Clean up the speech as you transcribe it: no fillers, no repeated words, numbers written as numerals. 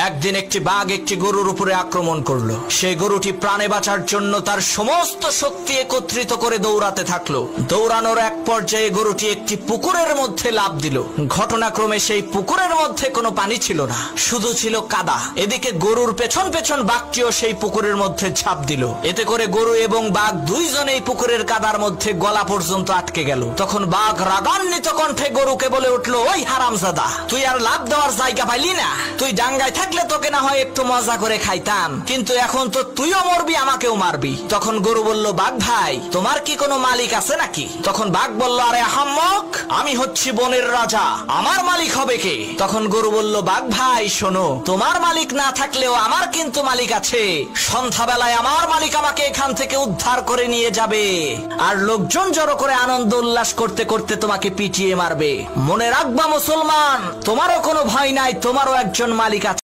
একদিন একটি বাঘ একটি গরুর উপরে আক্রমণ করলো। সেই গরুটি প্রাণে বাঁচার জন্য তার সমস্ত শক্তি একত্রিত করে দৌড়াতে থাকলো। দৌড়ানোর এক পর্যায়ে গরুটি একটি পুকুরের মধ্যে লাফ দিল। ঘটনাক্রমে সেই পুকুরের মধ্যে কোনো পানি ছিল না, শুধু ছিল কাদা। এদিকে গরুর পেছন পেছন বাঘটিও সেই পুকুরের মধ্যে ঝাঁপ দিল। এতে করে গরু এবং বাঘ দুইজনেই পুকুরের কাদার মধ্যে গলা পর্যন্ত আটকে গেল। তখন বাঘ রাগান্বিত কণ্ঠে গরুকে বলে উঠলো, ওই হারামজাদা, তুই আর লাফ দেওয়ার জায়গা পাইলি না? তুই ডাঙ্গায় থাকলে তোকে না হয় একটু মজা করে খাইতাম, কিন্তু এখন তো তুইও মরবি, আমাকেও মারবি। তখন গরু বলল, বাঘ ভাই, তোমার কি কোনো মালিক আছে নাকি? তখন বাঘ বলল, আরে আহাম্মক, আমি হচ্ছি বনের রাজা, আমার মালিক হবে কে? তখন গরু বলল, বাঘ ভাই শোনো, তোমার মালিক না থাকলেও আমার কিন্তু মালিক আছে। সন্ধ্যাবেলায় আমার মালিক আমাকে এখান থেকে উদ্ধার করে নিয়ে যাবে, আর লোকজন জড়ো করে আনন্দ উল্লাস করতে করতে তোমাকে পিটিয়ে মারবে। মনে রাখবা মুসলমান, তোমারও কোনো ভয় নাই, তোমারও একজন মালিক আছে।